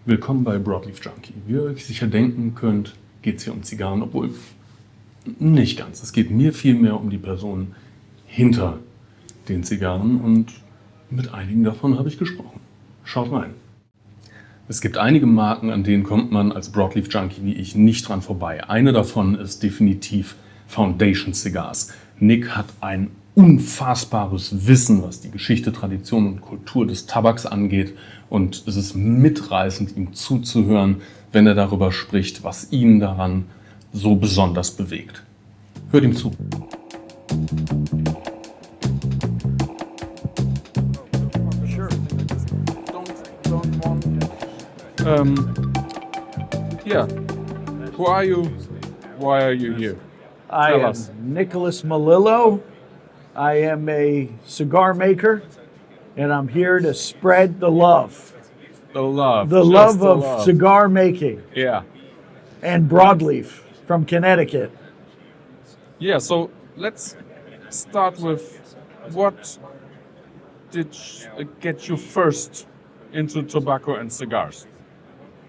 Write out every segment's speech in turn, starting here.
Willkommen bei Broadleaf Junkie. Wie ihr euch sicher denken könnt, geht es hier um Zigarren, obwohl nicht ganz. Es geht mir vielmehr um die Person hinter den Zigarren und mit einigen davon habe ich gesprochen. Schaut rein. Es gibt einige Marken, an denen kommt man als Broadleaf Junkie wie ich nicht dran vorbei. Eine davon ist definitiv Foundation Cigars. Nick hat ein unfassbares Wissen, was die Geschichte, Tradition und Kultur des Tabaks angeht. Und es ist mitreißend, ihm zuzuhören, wenn er darüber spricht, was ihn daran so besonders bewegt. Hört ihm zu. Yeah. Who are you? Why are you here? I Tell am us. Nicholas Melillo. I am a cigar maker, and I'm here to spread the love. The love. The Just love the of love. cigar making Yeah. and broadleaf from Connecticut. Yeah, so let's start with what did get you first into tobacco and cigars?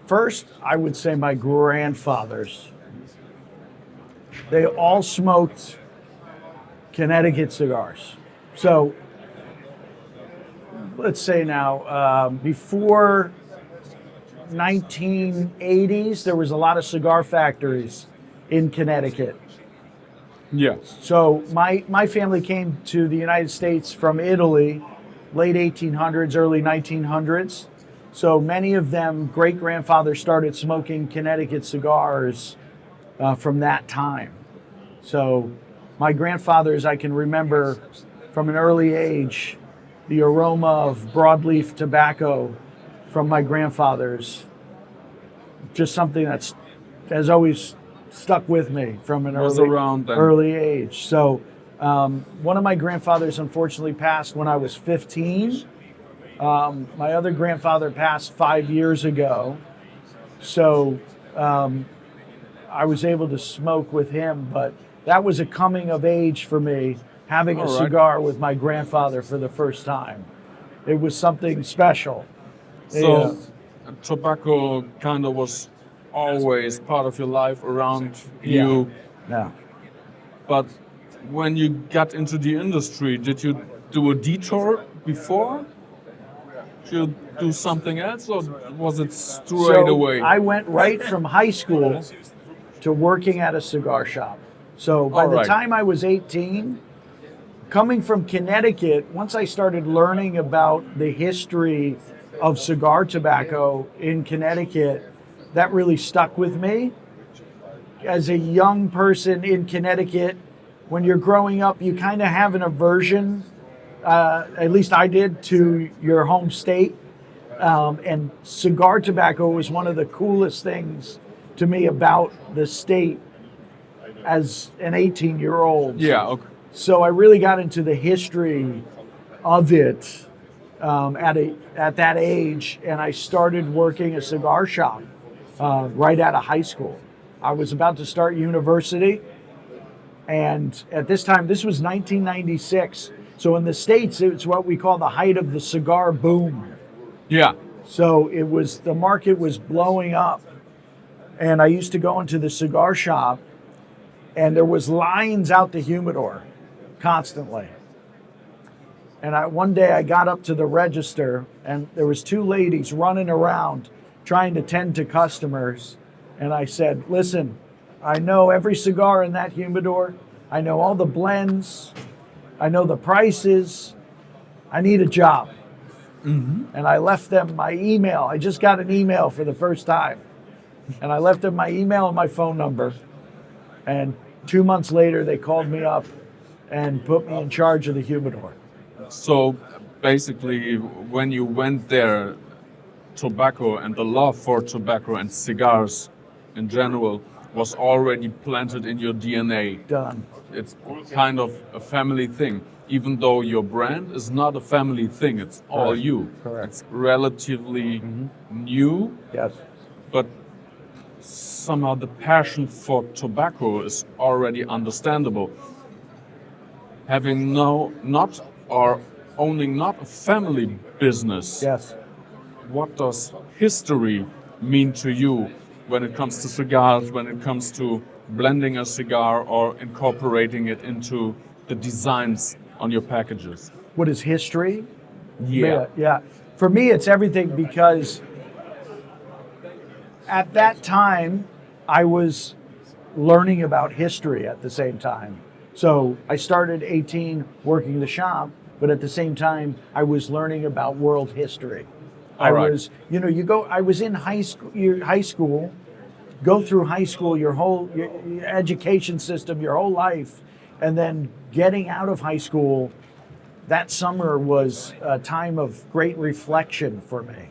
First, I would say my grandfathers. They all smoked Connecticut cigars. So, let's say now, before 1980s, there was a lot of cigar factories in Connecticut. Yeah. So my family came to the United States from Italy, late 1800s, early 1900s. So many of them, great-grandfathers started smoking Connecticut cigars from that time. So my grandfathers, I can remember from an early age, the aroma of broadleaf tobacco from my grandfathers. Just something that's has always stuck with me from an Was around then. early age. So one of my grandfathers unfortunately passed when I was 15. My other grandfather passed 5 years ago. So I was able to smoke with him, but that was a coming of age for me, having a All right. cigar with my grandfather for the first time. It was something special. So tobacco kind of was always part of your life around you. Yeah. But when you got into the industry, did you do a detour before? Did you do something else, or was it straight away? I went right from high school to working at a cigar shop. So by All the right. time I was 18, coming from Connecticut, once I started learning about the history of cigar tobacco in Connecticut, that really stuck with me. As a young person in Connecticut, when you're growing up, you kind of have an aversion, at least I did, to your home state. And cigar tobacco was one of the coolest things to me about the state as an 18-year-old. Yeah, okay. So I really got into the history of it at that age, and I started working a cigar shop right out of high school. I was about to start university, and at this time, this was 1996. So in the States, it's what we call the height of the cigar boom. Yeah. So the market was blowing up, and I used to go into the cigar shop, and there was lines out the humidor constantly. And one day I got up to the register, and there was two ladies running around trying to tend to customers. And I said, listen, I know every cigar in that humidor. I know all the blends. I know the prices. I need a job. Mm-hmm. And I left them my email. I just got an email for the first time. And I left them my email and my phone number. And 2 months later, they called me up and put me in charge of the humidor. So basically, when you went there, tobacco and the love for tobacco and cigars in general was already planted in your DNA. Done. It's kind of a family thing, even though your brand is not a family thing. It's all Correct. you. Correct. It's relatively new, Yes. but somehow the passion for tobacco is already understandable. Having owning not a family business, Yes. what does history mean to you when it comes to cigars, when it comes to blending a cigar or incorporating it into the designs on your packages? What is history? Yeah. Yeah. For me, it's everything because at that time, I was learning about history at the same time. So I started 18 working the shop, but at the same time, I was learning about world history. All right. I was in high school, go through high school, your education system, your whole life, and then getting out of high school, that summer was a time of great reflection for me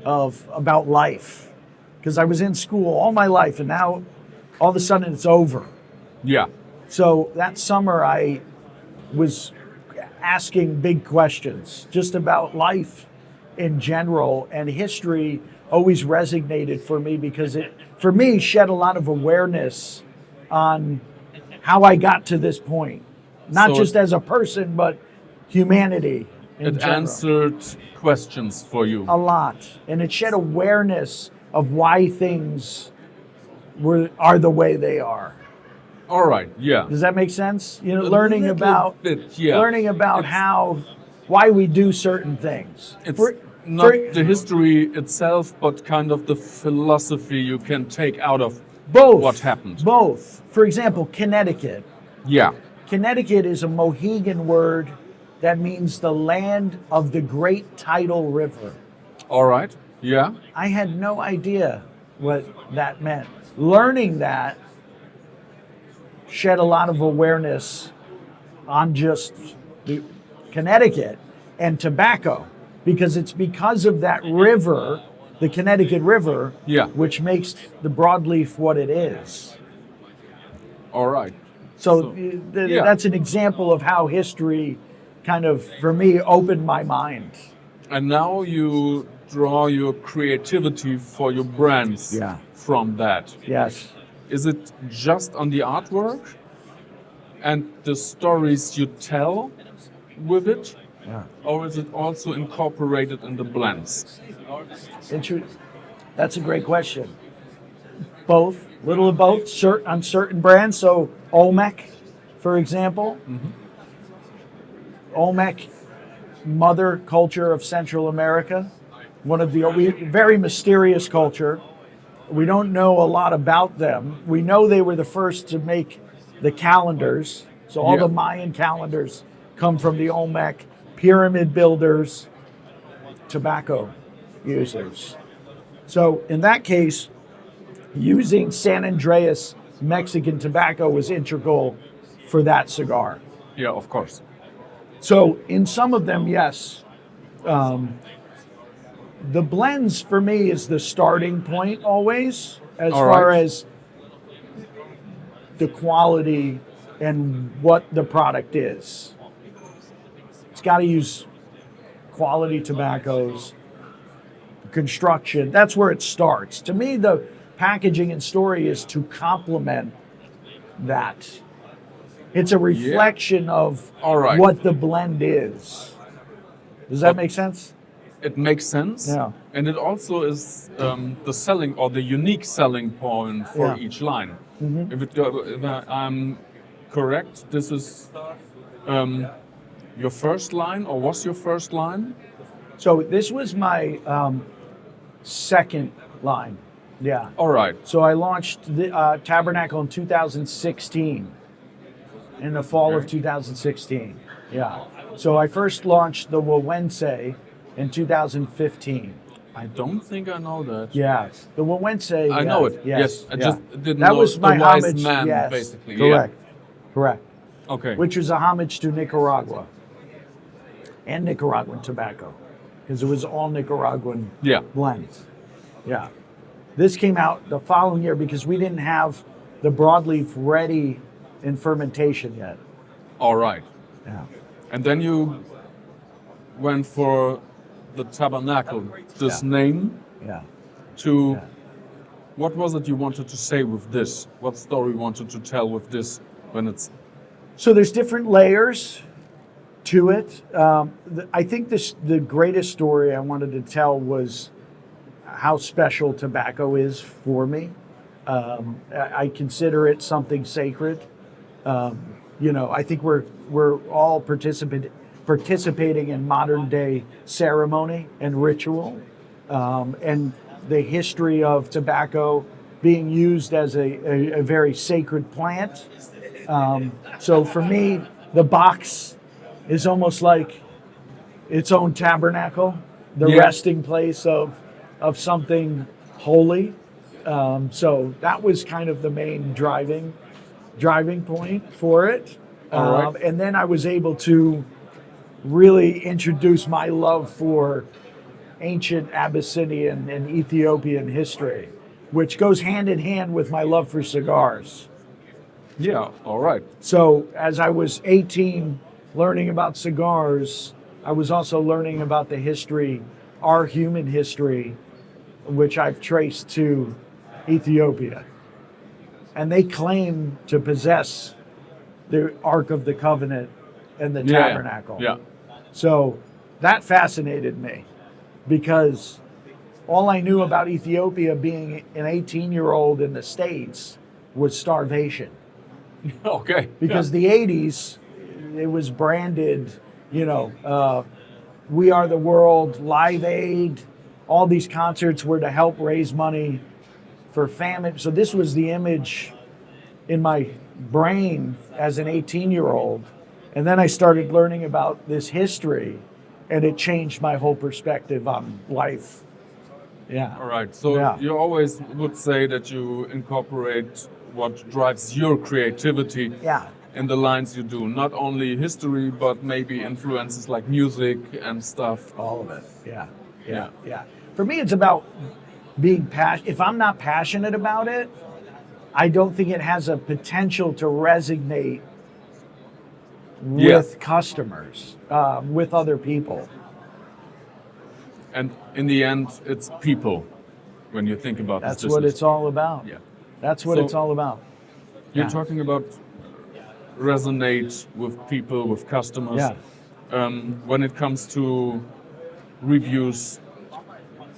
about life. Because I was in school all my life, and now all of a sudden it's over. Yeah. So that summer I was asking big questions just about life in general, and history always resonated for me because it, for me, shed a lot of awareness on how I got to this point. Not So just as a person, but humanity in It general. answered questions for you. A lot. And it shed awareness of why things are the way they are. All right. Yeah. Does that make sense? A Learning little about bit, yeah. learning about why we do certain things. It's For- not for- the history itself, but kind of the philosophy you can take out of both. what happened. Both. For example, Connecticut. Yeah. Connecticut is a Mohegan word that means the land of the great tidal river. All right. Yeah. I had no idea what that meant. Learning that shed a lot of awareness on just Connecticut and tobacco, because it's because of that river, the Connecticut River, Yeah. which makes the broadleaf what it is. All right. So, yeah. that's an example of how history kind of, for me, opened my mind. And now you draw your creativity for your brands Yeah. from that. Yes. Is it just on the artwork and the stories you tell with it? Yeah. Or is it also incorporated in the blends? That's a great question. Both, little of both, on certain brands. So Olmec, for example. Mm-hmm. Olmec, mother culture of Central America. One of the very mysterious culture. We don't know a lot about them. We know they were the first to make the calendars. So all Yeah. the Mayan calendars come from the Olmec, pyramid builders, tobacco users. So in that case, using San Andreas Mexican tobacco was integral for that cigar. Yeah, of course. So in some of them, yes. The blends for me is the starting point always, as All far right. as the quality and what the product is. It's got to use quality tobaccos, construction. That's where it starts. To me, the packaging and story is to complement that. It's a reflection of All right. what the blend is. Does that make sense? It makes sense. Yeah. And it also is the selling or the unique selling point for Yeah. each line. Mm-hmm. If I'm correct, this is your first line, or was your first line? So this was my second line. Yeah. All right. So I launched the Tabernacle in 2016, in the fall of Okay. 2016. Yeah. So I first launched the Wawense in 2015. I don't think I know that. Yeah. The Wawense. I know it. Yes. I just didn't that know was my the wise homage. man, Yes. basically. Correct. Correct. Yeah. Okay. Which was a homage to Nicaragua and Nicaraguan tobacco, because it was all Nicaraguan Yeah. blends. Yeah. This came out the following year because we didn't have the broadleaf ready in fermentation yet. All right. Yeah. And then you went for the Tabernacle, this name, Yeah. to Yeah. what was it you wanted to say with this? What story you wanted to tell with this when it's So there's different layers to it. I think the greatest story I wanted to tell was how special tobacco is for me. I consider it something sacred. I think we're all participating in modern day ceremony and ritual, and the history of tobacco being used as a very sacred plant. So for me, the box is almost like its own tabernacle, the resting place of something holy. So that was kind of the main driving point for it. All right. And then I was able to really introduce my love for ancient Abyssinian and Ethiopian history, which goes hand in hand with my love for cigars. Yeah, all right. So as I was 18 learning about cigars, I was also learning about the history, our human history, which I've traced to Ethiopia. And they claim to possess the Ark of the Covenant and the tabernacle. Yeah. So that fascinated me because all I knew about Ethiopia being an 18-year-old in the States was starvation. Okay. Because the 80s, it was branded, We Are the World, Live Aid, all these concerts were to help raise money for famine. So this was the image in my brain as an 18-year-old. And then I started learning about this history, and it changed my whole perspective on life. Yeah. All right. So you always would say that you incorporate what drives your creativity in the lines you do. Not only history, but maybe influences like music and stuff. All of it. Yeah. For me, it's about being passionate. If I'm not passionate about it, I don't think it has a potential to resonate with customers, with other people. And in the end, it's people when you think about That's this what business. it's all about. Yeah. That's what it's all about. You're talking about resonate with people, with customers. Yeah. When it comes to reviews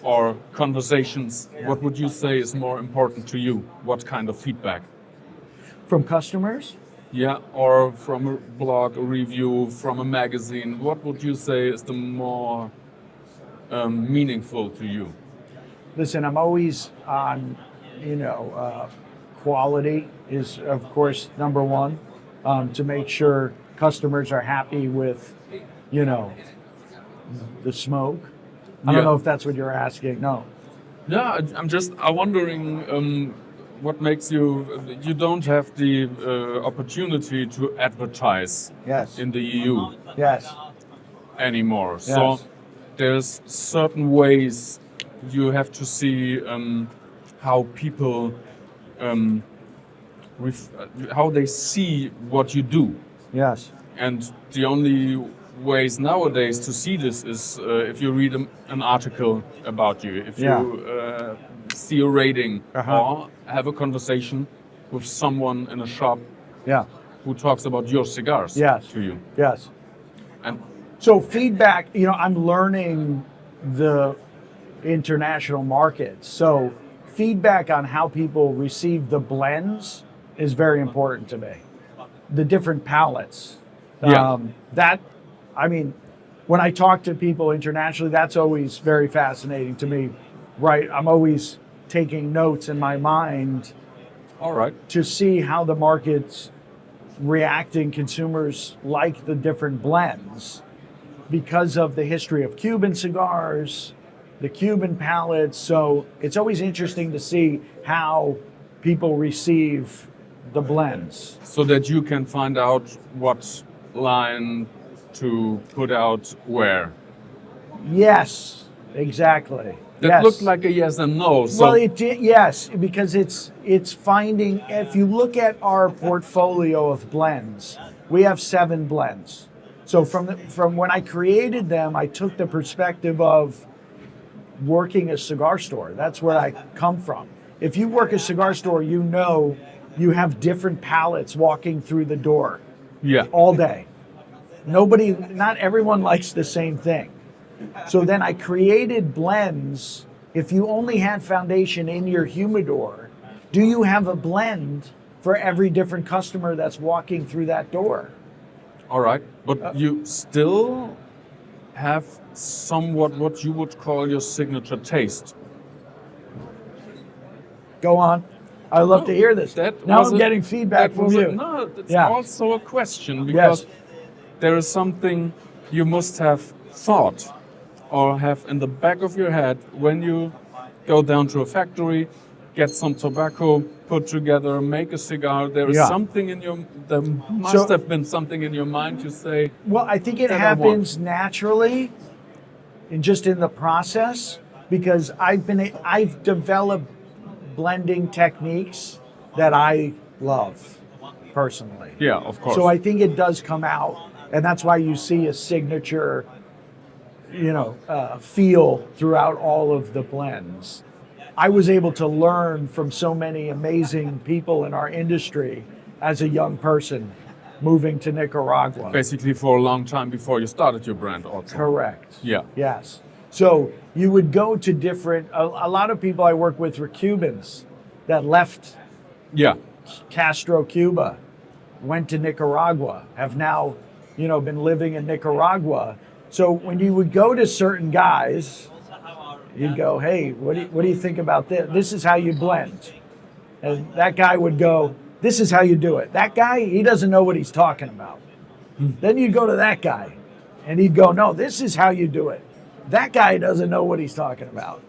or conversations, what would you say is more important to you? What kind of feedback? From customers? Yeah, or from a blog, a review, from a magazine. What would you say is the more meaningful to you? Listen, I'm always on, quality is, of course, number one, to make sure customers are happy with, the smoke. I don't know if that's what you're asking. No. Yeah, I'm wondering what makes you don't have the opportunity to advertise in the EU anymore. So there's certain ways you have to see how people how they see what you do. Yes. And the only ways nowadays to see this is if you read an article about you, if you see a rating or have a conversation with someone in a shop who talks about your cigars to you. Yes. And so feedback, I'm learning the international markets. So feedback on how people receive the blends is very important to me. The different palettes. When I talk to people internationally, that's always very fascinating to me, right? I'm always taking notes in my mind to see how the market's reacting. Consumers like the different blends because of the history of Cuban cigars, the Cuban palettes. So it's always interesting to see how people receive the blends. So that you can find out what line to put out where. Yes, exactly. That looked like a yes and no. So. Well, it did, yes, because it's finding. If you look at our portfolio of blends, we have 7 blends. So from when I created them, I took the perspective of working a cigar store. That's where I come from. If you work a cigar store, you have different palettes walking through the door. All day. Not everyone likes the same thing. So then I created blends if you only had foundation in your humidor, do you have a blend for every different customer that's walking through that door? All right, but you still have somewhat what you would call your signature taste. Go on. I'd love to hear this. Now I'm getting feedback from you. No, it's Yeah. also a question because Yes. there is something you must have thought or have in the back of your head when you go down to a factory, get some tobacco, put together, make a cigar. There is Yeah. something in your, there must have been something in your mind to say, Well, I think it that I happens naturally and just in the process because I've developed blending techniques that I love personally. yeah, of course. So I think it does come out, and that's why you see a signature, feel throughout all of the blends. I was able to learn from so many amazing people in our industry as a young person moving to Nicaragua. Basically for a long time before you started your brand also. Correct. Yeah. Yes. So you would go to different, a lot of people I work with were Cubans that left Yeah. Castro, Cuba, went to Nicaragua, have now, been living in Nicaragua. So when you would go to certain guys, you'd go, hey, what do you think about this? This is how you blend. And that guy would go, this is how you do it. That guy, he doesn't know what he's talking about. Then you go to that guy and he'd go, no, this is how you do it. That guy doesn't know what he's talking about.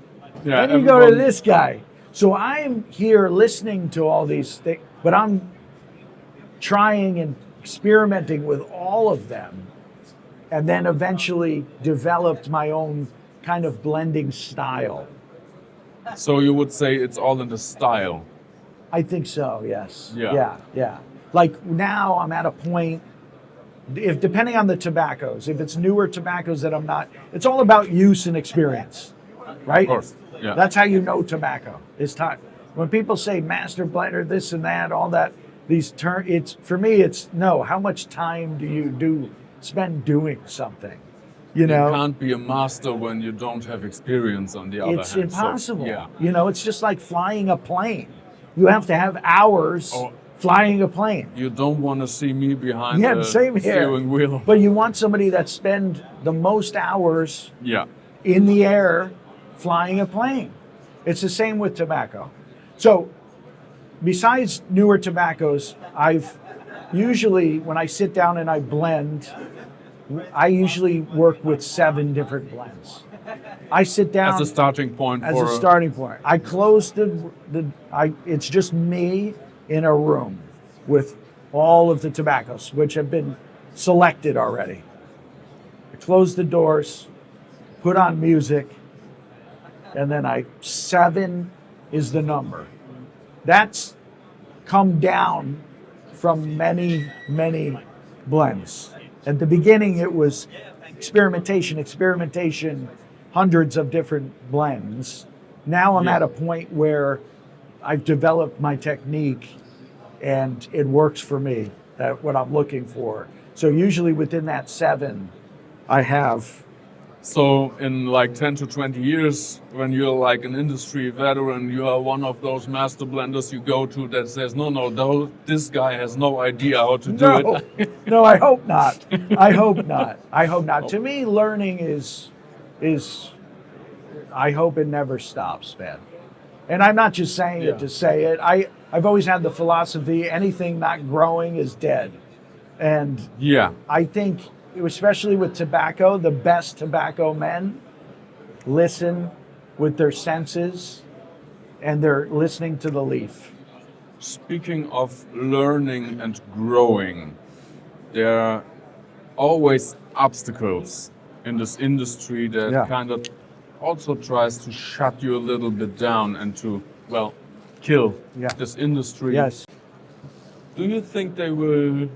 Yeah. Then you go to this guy. So I'm here listening to all these things, but I'm trying and experimenting with all of them, and then eventually developed my own kind of blending style. So you would say it's all in the style. I think so, yes. Yeah. Yeah. Like now I'm at a point, if depending on the tobaccos, if it's newer tobaccos that I'm not, it's all about use and experience, right? Of course. Yeah. That's how you know tobacco. It's time. When people say master blender, this and that, all that, these it's for me. It's no. How much time do you spend doing something? You know, You can't be a master when you don't have experience on the other hand. it's So, impossible. yeah. It's just like flying a plane. You have to have hours flying a plane. You don't want to see me behind Yeah, the same here. steering wheel. But you want somebody that spend the most hours Yeah. in the air flying a plane. It's the same with tobacco. So besides newer tobaccos, I've usually, when I sit down and I blend, I usually work with 7 different blends. I sit down As a starting point as for a starting point. I close it's just me in a room with all of the tobaccos, which have been selected already. I close the doors, put on music, and then 7 is the number. That's come down from many, many blends. At the beginning, it was experimentation, hundreds of different blends. Now I'm at a point where I've developed my technique and it works for me, that what I'm looking for. So usually within that 7, I have. So in like 10 to 20 years, when you're like an industry veteran, you are one of those master blenders you go to that says, no, this guy has no idea how to do it. No, I hope not. I hope not. To me, learning is, I hope it never stops, man. And I'm not just saying it to say it. I've always had the philosophy, anything not growing is dead. And Yeah. I think, especially with tobacco, the best tobacco men listen with their senses and they're listening to the leaf. Speaking of learning and growing, there are always obstacles in this industry that kind of also tries to shut you a little bit down and to, kill this industry. Yes. Do you think they will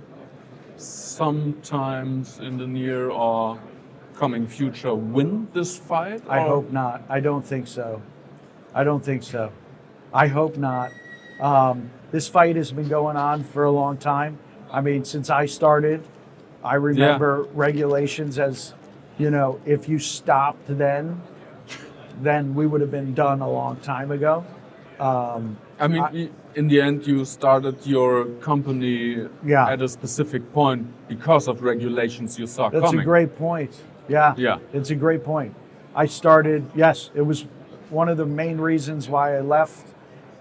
sometimes in the near or coming future win this fight? I hope not. I don't think so. I hope not. This fight has been going on for a long time. I mean, since I started, I remember regulations as, if you stopped then, then we would have been done a long time ago. I mean, in the end, you started your company Yeah. at a specific point because of regulations you saw That's coming. a great point. Yeah. Yeah. It's a great point. I started, yes, it was one of the main reasons why I left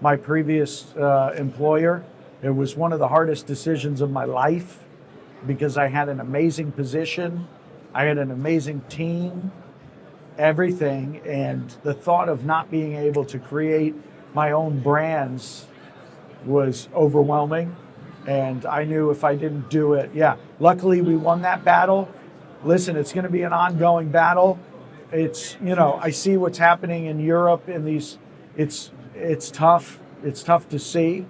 my previous employer. It was one of the hardest decisions of my life because I had an amazing position, I had an amazing team, everything, and the thought of not being able to create my own brands was overwhelming. And I knew if I didn't do it, luckily we won that battle. Listen, it's going to be an ongoing battle. It's, I see what's happening in Europe in these, it's tough. It's tough to see.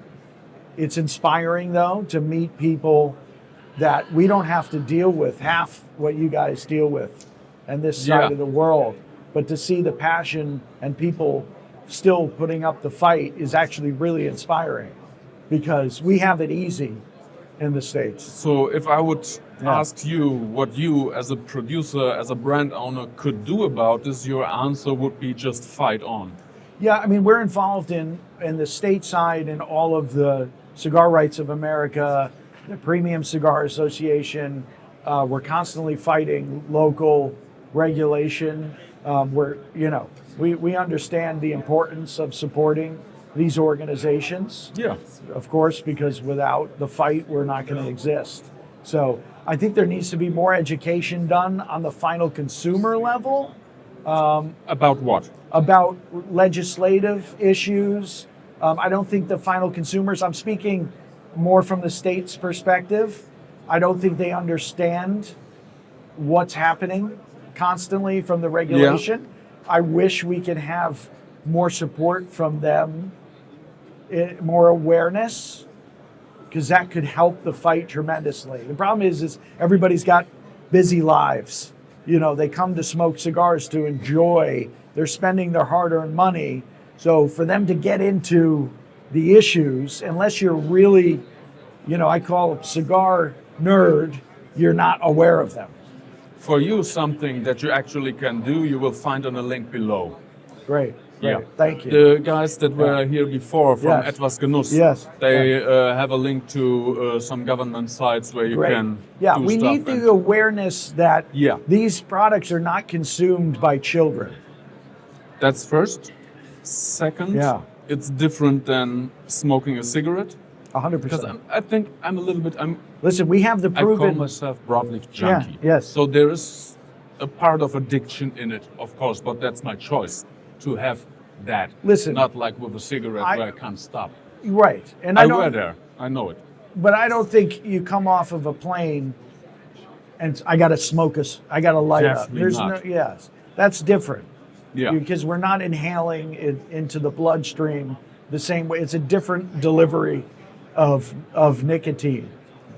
It's inspiring though, to meet people that we don't have to deal with half what you guys deal with and this side of the world. But to see the passion and people still putting up the fight is actually really inspiring because we have it easy in the States. So if I would ask you what you as a producer, as a brand owner could do about this, your answer would be just fight on. Yeah, I mean, we're involved in the state side in all of the Cigar Rights of America, the Premium Cigar Association. We're constantly fighting local regulation. We understand the importance of supporting these organizations. Yeah. Of course, because without the fight, we're not going to exist. So I think there needs to be more education done on the final consumer level. About what? About legislative issues. I don't think the final consumers, I'm speaking more from the state's perspective, I don't think they understand what's happening constantly from the regulation. I wish we could have more support from them, more awareness, because that could help the fight tremendously. The problem is everybody's got busy lives. They come to smoke cigars to enjoy. They're spending their hard-earned money. So for them to get into the issues, unless you're really, I call it cigar nerd, you're not aware of them. For you, something that you actually can do, you will find on a link below. Great. Yeah. Thank you. The guys that were here before from Yes. Etwas Genuss, Yes. they have a link to some government sites where you can do we stuff. need the awareness that Yeah. these products are not consumed by children. That's first. Second, it's different than smoking a cigarette. 100%. Because I think I'm a little bit, Listen, we have the I call proven. myself broadleaf junkie. yes. So there is a part of addiction in it, of course, but that's my choice to have that. Listen, not like with a cigarette where I can't stop. Right, and I I don't. were there. I know it. But I don't think you come off of a plane and I got to I got to light Definitely up. not. Yes, that's different. Yeah. Because we're not inhaling it into the bloodstream the same way. It's a different delivery of nicotine.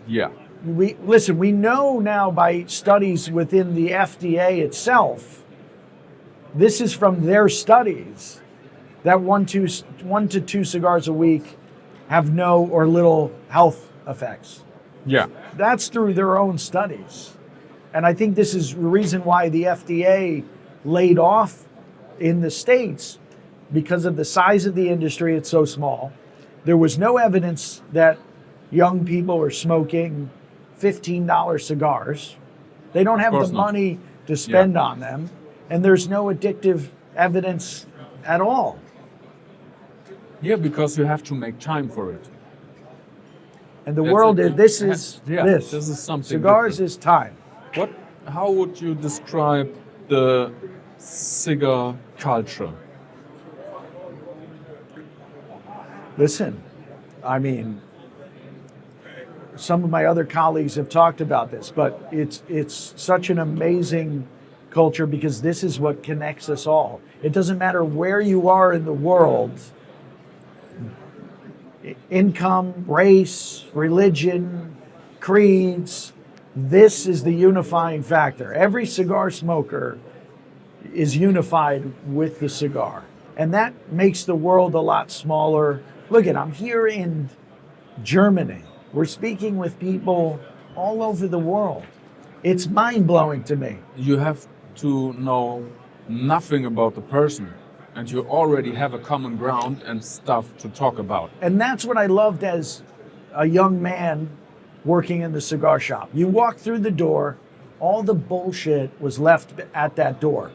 Yeah. We know now by studies within the FDA itself, this is from their studies, that one to two cigars a week have no or little health effects. Yeah. That's through their own studies. And I think this is the reason why the FDA laid off in the States, because of the size of the industry. It's so small. There was no evidence that young people are smoking $15 cigars. They don't have the money to spend on them. And there's no addictive evidence at all. Yeah, because you have to make time for it. And the world is, this is something Cigars different. is time. How would you describe the cigar culture? Listen, I mean, some of my other colleagues have talked about this, but it's such an amazing culture because this is what connects us all. It doesn't matter where you are in the world, income, race, religion, creeds, this is the unifying factor. Every cigar smoker is unified with the cigar. And that makes the world a lot smaller. Look I'm here in Germany. We're speaking with people all over the world. It's mind-blowing to me. You have to know nothing about the person. and you already have a common ground and stuff to talk about. And that's what I loved as a young man working in the cigar shop. You walk through the door, all the bullshit was left at that door,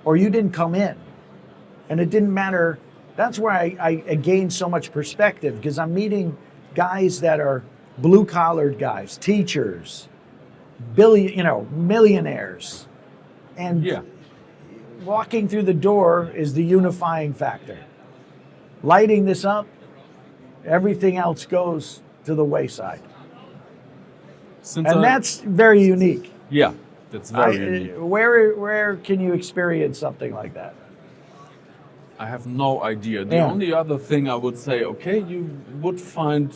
or you didn't come in. And it didn't matter. That's where I gained so much perspective, because I'm meeting guys that are blue-collared guys, teachers, millionaires. And Yeah. walking through the door is the unifying factor. Lighting this up, everything else goes to the wayside. And that's very unique. Yeah, that's very unique. Where can you experience something like that? I have no idea. The Yeah. only other thing I would say, okay, you would find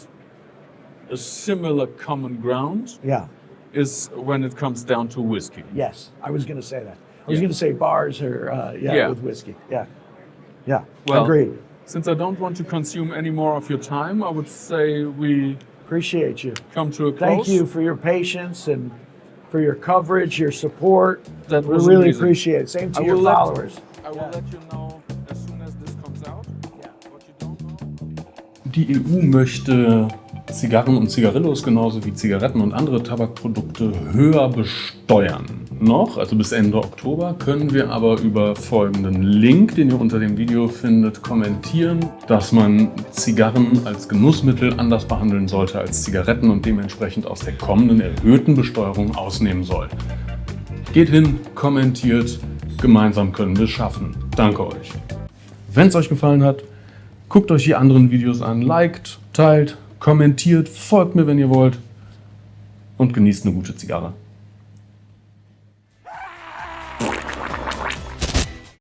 a similar common ground Yeah. is when it comes down to whiskey. Yes, I was going to say that. I was Yeah. going to say bars or Yeah. with whiskey. Yeah. Yeah. Well, Agreed. Since I don't want to consume any more of your time, I would say we Appreciate you. come to a close. Thank you for your patience and for your coverage, your support. That We was really amazing. appreciate it. Same to your followers. I will let you know as soon as this comes out. Yeah. What you don't know. Die EU möchte Zigarren und Zigarillos genauso wie Zigaretten und andere Tabakprodukte höher besteuern. Noch, also bis Ende Oktober, können wir aber über folgenden Link, den ihr unter dem Video findet, kommentieren, dass man Zigarren als Genussmittel anders behandeln sollte als Zigaretten und dementsprechend aus der kommenden erhöhten Besteuerung ausnehmen soll. Geht hin, kommentiert, gemeinsam können wir es schaffen. Danke euch. Wenn es euch gefallen hat, guckt euch die anderen Videos an, liked, teilt, kommentiert, folgt mir, wenn ihr wollt und genießt eine gute Zigarre.